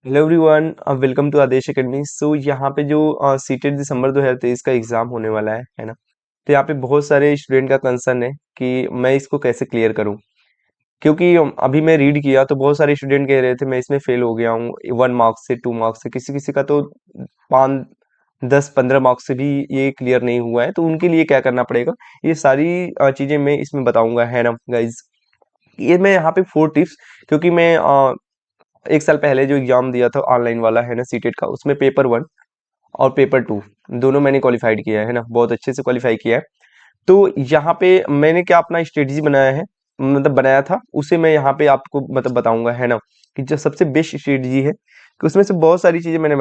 Hello everyone, welcome to Aadesh academy. So यहाँ पे जो सीटेट दिसंबर 2023 का एग्ज़ाम होने वाला है ना। तो यहाँ पे बहुत सारे स्टूडेंट का कंसर्न है कि मैं इसको कैसे क्लियर करूँ, क्योंकि अभी मैं रीड किया तो बहुत सारे स्टूडेंट कह रहे थे मैं इसमें फेल हो गया हूँ 1 मार्क्स से 2 मार्क्स से, किसी किसी का तो 5 10 15 मार्क्स से भी ये क्लियर नहीं हुआ है। तो उनके लिए क्या करना पड़ेगा, ये सारी चीज़ें मैं इसमें बताऊंगा, है ना गाइज। ये मैं यहाँ पे 4 टिप्स, क्योंकि मैं 1 साल पहले जो एग्जाम दिया था ऑनलाइन वाला, है ना, सीटेट का, उसमें पेपर 1 और पेपर 2 दोनों मैंने क्वालिफाइड किया है ना, बहुत अच्छे से क्वालिफाई किया है। तो यहाँ पे मैंने क्या अपना स्ट्रेटजी बनाया है, मतलब बनाया था, उसे मैं यहाँ पे आपको मतलब बताऊंगा, है ना, कि जो सबसे बेस्ट स्ट्रेटजी है, कि उसमें से बहुत सारी चीजें मैंने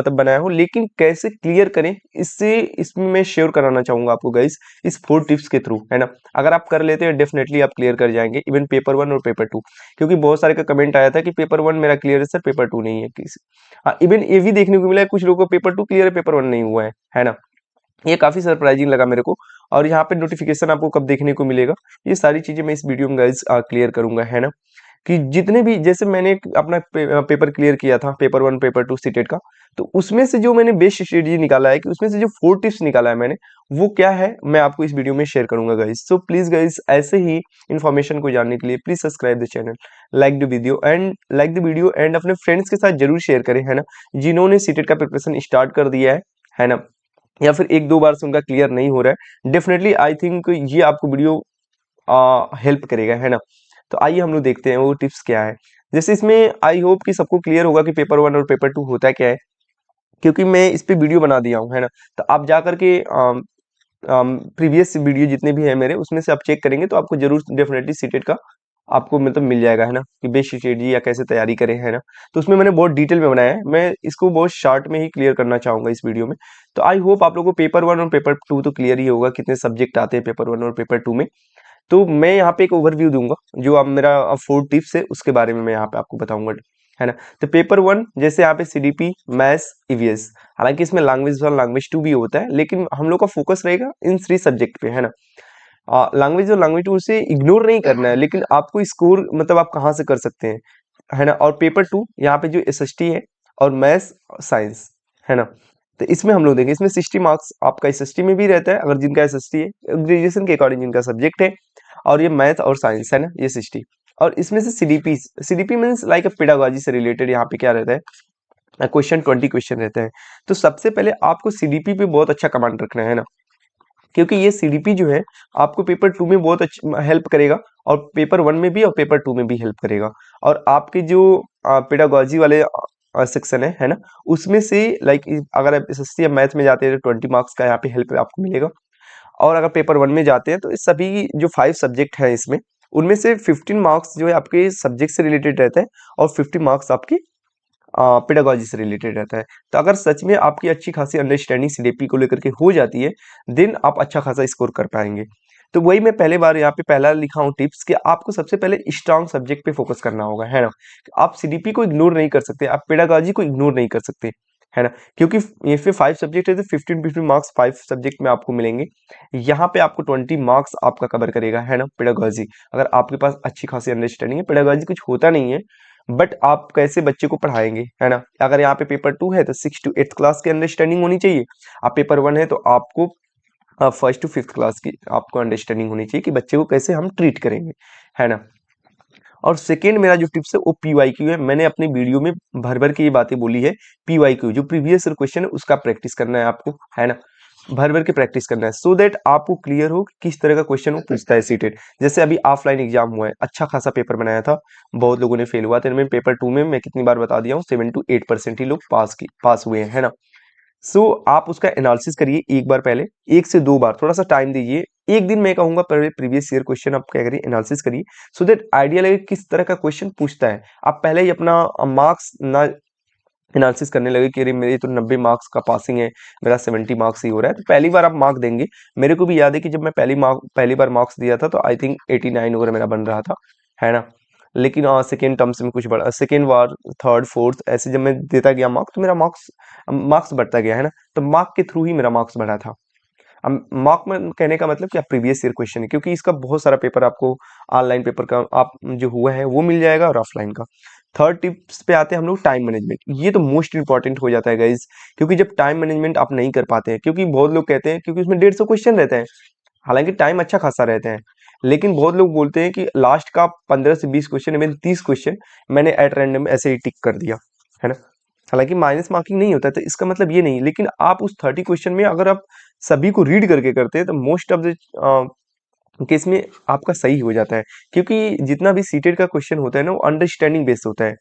बनाया हूँ, लेकिन कैसे क्लियर करें इससे, इसमें मैं शेयर कराना चाहूंगा आपको गाइस, इस 4 टिप्स के थ्रू, है ना। अगर आप कर लेते हैं डेफिनेटली आप क्लियर कर जाएंगे, इवन पेपर 1 और पेपर 2। क्योंकि बहुत सारे का कमेंट आया था कि पेपर 1 मेरा क्लियर है सर, पेपर 2 नहीं है किसी। हाँ, इवन ये भी देखने को मिला है कुछ लोगों को पेपर 2 क्लियर है, पेपर 1 नहीं हुआ है ना। ये काफी सरप्राइजिंग लगा मेरे को। और यहाँ पे नोटिफिकेशन आपको कब देखने को मिलेगा, ये सारी चीजें मैं इस वीडियो में गाइस क्लियर करूंगा, है ना। कि जितने भी, जैसे मैंने अपना पेपर क्लियर किया था, पेपर 1 पेपर 2 सीटेट का, तो उसमें से जो मैंने बेस्ट स्ट्रेटजी निकाला है, कि उसमें से जो 4 टिप्स निकाला है मैंने, वो क्या है मैं आपको इस वीडियो में शेयर करूंगा गाइस। सो प्लीज गाइस, ऐसे ही इन्फॉर्मेशन को जानने के लिए please subscribe the channel, like the video and अपने फ्रेंड्स के साथ जरूर शेयर करें, है ना, जिन्होंने सीटेट का प्रिपरेशन स्टार्ट कर दिया है ना, या फिर 1 2 बार से उनका क्लियर नहीं हो रहा है। डेफिनेटली आई थिंक ये आपको वीडियो हेल्प करेगा, है ना। तो आइए हम लोग देखते हैं वो टिप्स क्या है। जैसे इसमें आई होप कि सबको क्लियर होगा कि पेपर 1 और पेपर 2 होता क्या है, क्योंकि मैं इस पे वीडियो बना दिया हूँ, है ना। तो आप जा करके प्रीवियस वीडियो जितने भी है मेरे, उसमें से आप चेक करेंगे तो आपको जरूर डेफिनेटली सीटेट का आपको मतलब मिल जाएगा, है ना, कि बेस्ट स्ट्रेटजी या कैसे तैयारी करें, है ना। तो उसमें मैंने बहुत डिटेल में बनाया है, मैं इसको बहुत शॉर्ट में ही क्लियर करना चाहूंगा इस वीडियो में। तो आई होप आप लोगों को पेपर 1 और पेपर 2 तो क्लियर ही होगा, कितने सब्जेक्ट आते हैं पेपर 1 और पेपर 2 में। तो मैं यहाँ पे एक ओवरव्यू दूंगा, जो अब मेरा 4 टिप्स है उसके बारे में मैं यहाँ पे आपको बताऊंगा, है ना। तो पेपर 1 जैसे यहाँ पे सीडीपी, मैथ्स, ईवीएस, हालांकि इसमें लैंग्वेज 1 लैंग्वेज 2 भी होता है, लेकिन हम लोग का फोकस रहेगा इन 3 सब्जेक्ट पे, है ना। लैंग्वेज और लैंग्वेज 2 से इग्नोर नहीं करना है, लेकिन आपको स्कोर मतलब आप कहाँ से कर सकते हैं, है ना। और पेपर 2 यहाँ पे जो एसएसटी है, और मैथ्स, साइंस, है ना। तो इसमें हम लोग देखें, इसमें 60 मार्क्स आपका एसएसटी में भी रहता है, अगर जिनका एसएसटी है, ग्रेजुएशन के अकॉर्डिंग जिनका सब्जेक्ट है। और ये मैथ और साइंस, है ना, ये 60। और इसमें से सीडीपी, सीडीपी मीन्स लाइक अ पेडागोजी से रिलेटेड, यहाँ पे क्या रहता है, क्वेश्चन 20 क्वेश्चन रहते हैं। तो सबसे पहले आपको सीडीपी पे बहुत अच्छा कमांड रखना है ना, क्योंकि ये सीडीपी जो है आपको पेपर 2 में बहुत अच्छा हेल्प करेगा, और पेपर 1 में भी और पेपर 2 में भी हेल्प करेगा। और आपके जो पेडागोजी वाले सेक्शन है ना, उसमें से लाइक अगर आप एसएससी या मैथ में जाते हैं तो 20 मार्क्स का यहाँ पे हेल्प आपको मिलेगा। और अगर पेपर 1 में जाते हैं तो इस सभी जो 5 सब्जेक्ट हैं इसमें, उनमें से 15 मार्क्स जो है आपके सब्जेक्ट से रिलेटेड रहता है, और 50 मार्क्स आपकी पेडागोजी से रिलेटेड रहता है। तो अगर सच में आपकी अच्छी खासी अंडरस्टैंडिंग सीडीपी को लेकर के हो जाती है, देन आप अच्छा खासा स्कोर कर पाएंगे। तो वही मैं पहले बार यहाँ पे पहला लिखा हूँ टिप्स, कि आपको सबसे पहले स्ट्रांग सब्जेक्ट पे फोकस करना होगा, है ना। आप सीडीपी को इग्नोर नहीं कर सकते, आप पेडागोजी को इग्नोर नहीं कर सकते, है ना। क्योंकि ये फिर 5 सब्जेक्ट है, तो 15 15 मार्क्स 5 सब्जेक्ट में आपको मिलेंगे। यहाँ पे आपको 20 मार्क्स आपका कवर करेगा, है ना, पेडागोजी। अगर आपके पास अच्छी खासी अंडरस्टैंडिंग है, पेडागोजी कुछ होता नहीं है, बट आप कैसे बच्चे को पढ़ाएंगे, है ना। अगर यहाँ पे पेपर 2 है तो 6 to 8th क्लास की अंडरस्टैंडिंग होनी चाहिए। आप पेपर 1 है तो आपको 1st to 5th क्लास की आपको अंडरस्टैंडिंग होनी चाहिए, कि बच्चे को कैसे हम ट्रीट करेंगे, है ना। और सेकेंड मेरा जो टिप्स है वो पीवाईक्यू है। मैंने अपनी वीडियो में भर भर के ये बातें बोली है। पीवाईक्यू जो प्रीवियस क्वेश्चन है उसका प्रैक्टिस करना है आपको, है ना, भर भर के प्रैक्टिस करना है, सो दैट आपको क्लियर हो कि किस तरह का क्वेश्चन वो पूछता है सीटेट। जैसे अभी ऑफलाइन एग्जाम हुआ है, अच्छा खासा पेपर बनाया था, बहुत लोगों ने फेल हुआ था। इनमें पेपर 2 में मैं कितनी बार बता दिया हूँ, 7 to 8% ही लोग पास हुए हैं, है ना। सो आप उसका एनालिसिस करिए एक बार, पहले 1 से 2 बार, थोड़ा सा टाइम दीजिए। एक दिन मैं कहूंगा पहले प्रीवियस ईयर क्वेश्चन आप क्या करिए, एनालिसिस करिए, सो दैट आइडिया लगे किस तरह का क्वेश्चन पूछता है। आप पहले ही अपना मार्क्स ना एनालिसिस करने लगे कि अरे मेरे तो 90 मार्क्स का पासिंग है, मेरा 70 मार्क्स ही हो रहा है। तो पहली बार आप मार्क देंगे। मेरे को भी याद है कि जब मैं पहली बार मार्क्स दिया था तो आई थिंक 89 वगैरह मेरा बन रहा था, है ना। लेकिन सेकेंड टर्म्स में कुछ बढ़ा, सेकेंड बार, थर्ड, फोर्थ, ऐसे जब मैं देता गया मार्क्स, तो मेरा मार्क्स मार्क्स बढ़ता गया, है ना। तो मार्क के थ्रू ही मेरा मार्क्स बढ़ा था। अब मार्क में कहने का मतलब क्या, प्रीवियस ईयर क्वेश्चन है, क्योंकि इसका बहुत सारा पेपर आपको ऑनलाइन पेपर का आप जो हुआ है वो मिल जाएगा, और ऑफलाइन का। थर्ड टिप्स पे आते हैं हम लोग टाइम मैनेजमेंट। ये तो मोस्ट इंपॉर्टेंट हो जाता है गाइज, क्योंकि जब टाइम मैनेजमेंट आप नहीं कर पाते हैं, क्योंकि बहुत लोग कहते हैं क्योंकि उसमें 150 क्वेश्चन रहते हैं, हालांकि टाइम अच्छा खासा रहता है, लेकिन बहुत लोग बोलते हैं कि लास्ट का 15 से 20 क्वेश्चन, इवन 30 क्वेश्चन मैंने एट रैंडम ऐसे ही टिक कर दिया, है ना। हालांकि माइनस मार्किंग नहीं होता है, तो इसका मतलब ये नहीं, लेकिन आप उस 30 क्वेश्चन में अगर आप सभी को रीड करके करते हैं तो मोस्ट ऑफ द केस में आपका सही हो जाता है, क्योंकि जितना भी सीटेड का क्वेश्चन होता है ना वो अंडरस्टैंडिंग बेस्ड होता है,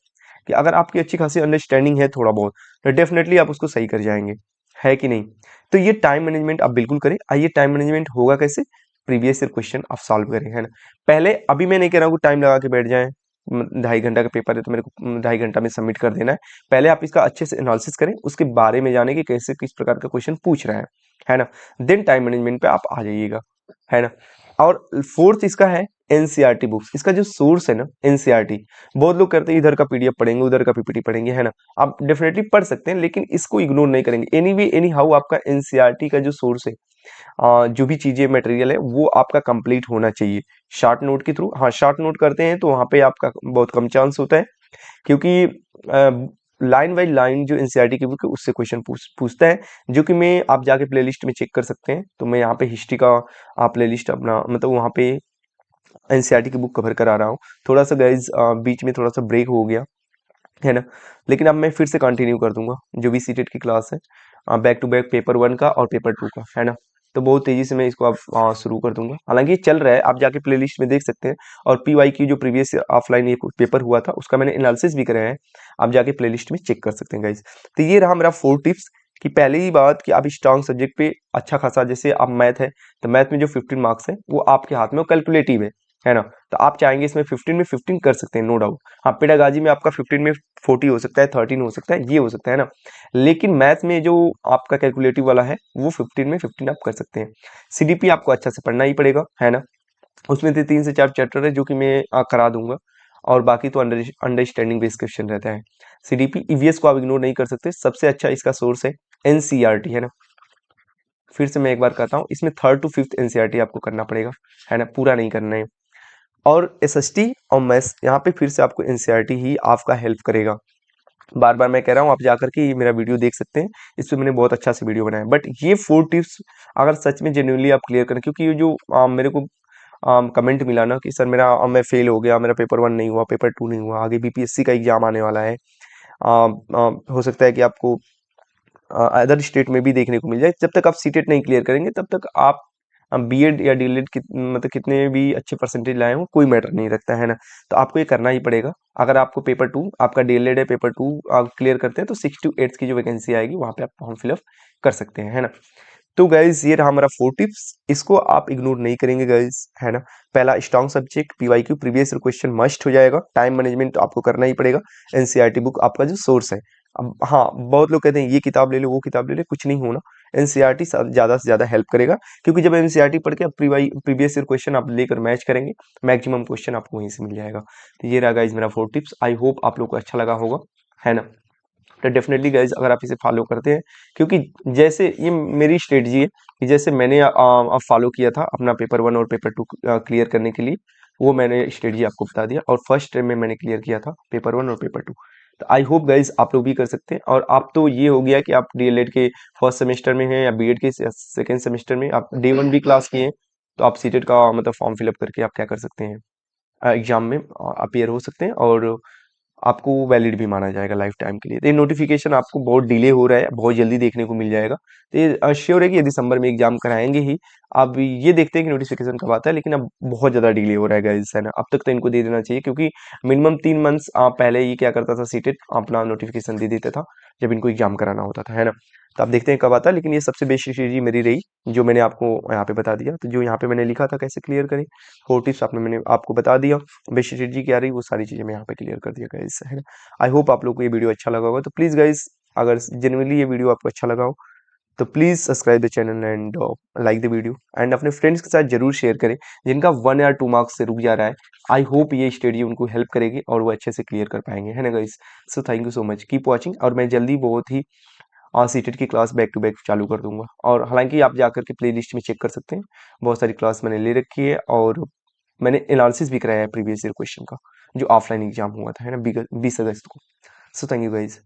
कि अगर आपकी अच्छी खासी अंडरस्टैंडिंग है थोड़ा बहुत, तो डेफिनेटली आप उसको सही कर जाएंगे, है कि नहीं। तो ये टाइम मैनेजमेंट आप बिल्कुल करें। आइए टाइम मैनेजमेंट होगा कैसे, प्रीवियस ईयर क्वेश्चन आप सॉल्व करें, है ना। पहले अभी मैं नहीं कह रहा हूँ कि टाइम लगा के बैठ जाएं, 2.5 घंटा का पेपर है तो मेरे को 2.5 घंटा में सबमिट कर देना है। पहले आप इसका अच्छे से एनालिसिस करें, उसके बारे में जाने कि कैसे किस प्रकार का क्वेश्चन पूछ रहा है ना। देन टाइम मैनेजमेंट पे आप आ जाइएगा, है ना। और फोर्थ इसका है एनसीईआरटी बुक्स। इसका जो सोर्स है ना एनसीईआरटी, बहुत लोग करते हैं इधर का पीडीएफ पढ़ेंगे उधर का पीपीटी पढ़ेंगे, है ना। आप डेफिनेटली पढ़ सकते हैं, लेकिन इसको इग्नोर नहीं करेंगे। एनी वे एनी हाउ आपका एनसीईआरटी का जो सोर्स है, जो भी चीजें मटेरियल है वो आपका कंप्लीट होना चाहिए शॉर्ट नोट के थ्रू। हाँ, शॉर्ट नोट करते हैं तो वहाँ पे आपका बहुत कम चांस होता है, क्योंकि लाइन बाई लाइन जो एनसीईआरटी की बुक है उससे क्वेश्चन पूछता है, जो कि मैं आप जाके प्लेलिस्ट में चेक कर सकते हैं। तो मैं यहाँ पे हिस्ट्री का प्लेलिस्ट अपना मतलब वहाँ पे एनसीईआरटी की बुक कवर करा रहा हूँ। थोड़ा सा गाइज बीच में थोड़ा सा ब्रेक हो गया, है ना, लेकिन अब मैं फिर से कंटिन्यू कर दूंगा जो भी सीटेट की क्लास है, बैक टू बैक पेपर 1 का और पेपर 2 का, है ना। तो बहुत तेजी से मैं इसको अब शुरू कर दूंगा, हालांकि ये चल रहा है, आप जाके प्लेलिस्ट में देख सकते हैं। और पीवाई की जो प्रीवियस ऑफलाइन ये पेपर हुआ था उसका मैंने एनालिसिस भी कराया है, आप जाके प्लेलिस्ट में चेक कर सकते हैं गाइज। तो ये रहा मेरा 4 टिप्स, कि पहले ही बात कि आप स्ट्रॉन्ग सब्जेक्ट पे अच्छा खासा, जैसे आप मैथ है तो मैथ में जो 15 मार्क्स है वो आपके हाथ में कैलकुलेटिव है ना। तो आप चाहेंगे इसमें 15 में 15 कर सकते हैं, नो डाउट। हाँ, पेडागाजी में आपका 15 में 40 हो सकता है, 13 हो सकता है, ये हो सकता है ना। लेकिन मैथ में जो आपका कैलकुलेटिव वाला है वो 15 में 15 आप कर सकते हैं। सीडीपी आपको अच्छा से पढ़ना ही पड़ेगा, है ना। उसमें से 3 से 4 चैप्टर है जो कि मैं करा दूंगा, और बाकी तो अंडरस्टैंडिंग बेस्ड क्वेश्चन रहता है। सीडीपी ईवीएस को आप इग्नोर नहीं कर सकते, सबसे अच्छा इसका सोर्स है एनसीईआरटी, है ना। फिर से मैं एक बार कहता हूँ, इसमें 3rd to 5th एनसीईआरटी आपको करना पड़ेगा, है ना, पूरा नहीं करना है। और एसएसटी और मैथ्स यहाँ पे फिर से आपको एनसीईआरटी ही आपका हेल्प करेगा। बार बार मैं कह रहा हूँ, आप जाकर के ये मेरा वीडियो देख सकते हैं, इस पे मैंने बहुत अच्छा से वीडियो बनाया। बट ये 4 टिप्स अगर सच में जेन्युइनली आप क्लियर करें, क्योंकि ये जो मेरे को कमेंट मिला ना कि सर मेरा मैं फेल हो गया, मेरा पेपर 1 नहीं हुआ, पेपर 2 नहीं हुआ, आगे बीपीएससी का एग्जाम आने वाला है, हो सकता है कि आपको अदर स्टेट में भी देखने को मिल जाए। जब तक आप सीटेट नहीं क्लियर करेंगे तब तक आप बीएड या डीएलएड मतलब कितने भी अच्छे परसेंटेज लाए हो कोई मैटर नहीं रखता, है ना। तो आपको ये करना ही पड़ेगा। अगर आपको पेपर 2 आपका डीएलएड है, पेपर 2 आप क्लियर करते हैं तो 6 to 8 की जो वैकेंसी आएगी वहाँ पे आप फॉर्म फिलअप कर सकते हैं, है ना। तो गाइज ये रहा हमारा 4 टिप्स, इसको आप इग्नोर नहीं करेंगे गाइज, है ना। पहला, strong subject PYQ previous question must हो जाएगा। टाइम मैनेजमेंट तो आपको करना ही पड़ेगा। एनसीईआरटी बुक आपका जो सोर्स है। अब हाँ, बहुत लोग कहते हैं ये किताब ले लो वो किताब ले लो, कुछ नहीं होना। एनसीईआरटी ज़्यादा से ज़्यादा हेल्प करेगा, क्योंकि जब एनसीईआरटी पढ़ के आप प्रीवियस ईयर क्वेश्चन आप लेकर मैच करेंगे, मैक्सिमम क्वेश्चन आपको वहीं से मिल जाएगा। तो ये रहा गाइज मेरा 4 टिप्स, आई होप आप लोग को अच्छा लगा होगा, है ना। तो डेफिनेटली गाइज अगर आप इसे फॉलो करते हैं, क्योंकि जैसे ये मेरी स्ट्रेटजी है कि जैसे मैंने फॉलो किया था अपना पेपर 1 और पेपर 2 क्लियर करने के लिए, वो मैंने स्ट्रेटजी आपको बता दिया, और फर्स्ट टाइम में मैंने क्लियर किया था पेपर 1 और पेपर 2। तो आई होप गाइज आप लोग भी कर सकते हैं। और आप तो ये हो गया कि आप डीएलएड के फर्स्ट सेमेस्टर में हैं या बीएड के सेकेंड सेमेस्टर में, आप डे 1 भी क्लास किए हैं, तो आप सीटेट का मतलब फॉर्म फिलअप करके आप क्या कर सकते हैं, एग्जाम में अपीयर हो सकते हैं, और आपको वैलिड भी माना जाएगा लाइफ टाइम के लिए। तो ये नोटिफिकेशन आपको बहुत डिले हो रहा है, बहुत जल्दी देखने को मिल जाएगा। तो ये श्योर है कि ये दिसंबर में एग्जाम कराएंगे ही। अब ये देखते हैं कि नोटिफिकेशन कब आता है, लेकिन अब बहुत ज़्यादा डिले हो रहा है गाइस, है ना। अब तक तो इनको दे देना चाहिए, क्योंकि मिनिमम 3 मंथ्स पहले ये क्या करता था, सीटेट अपना नोटिफिकेशन दे देता था जब इनको एग्जाम कराना होता था, है ना। तो आप देखते हैं कब आता है, लेकिन ये सबसे बेस्ट स्ट्रेटजी मेरी रही जो मैंने आपको यहाँ पे बता दिया। तो जो यहाँ पे मैंने लिखा था कैसे क्लियर करें, 4 टिप्स आपने मैंने आपको बता दिया। बेस्ट स्ट्रेटजी क्या रही वो सारी चीज़ें मैं यहाँ पे क्लियर कर दिया गाइस, है ना। आई होप आप लोग को ये वीडियो अच्छा लगा होगा। तो प्लीज़ गाइस, अगर जेन्युइनली ये वीडियो आपको अच्छा लगा हो तो please subscribe the channel and like the video, and अपने फ्रेंड्स के साथ जरूर शेयर करें जिनका 1 या 2 मार्क्स से रुक जा रहा है। आई होप ये स्टडी उनको हेल्प करेगी और वो अच्छे से क्लियर कर पाएंगे, है ना guys. So thank you so much, keep watching, और मैं जल्दी बहुत ही सीटेट की क्लास बैक टू बैक चालू कर दूंगा। और हालांकि आप जाकर के प्ले लिस्ट में चेक कर सकते हैं, बहुत सारी क्लास मैंने ले रखी है, और मैंने एनालिसिस भी कराया है प्रीवियस ईयर क्वेश्चन का, जो ऑफलाइन एग्जाम हुआ था, है ना, 20 अगस्त को। So thank you guys.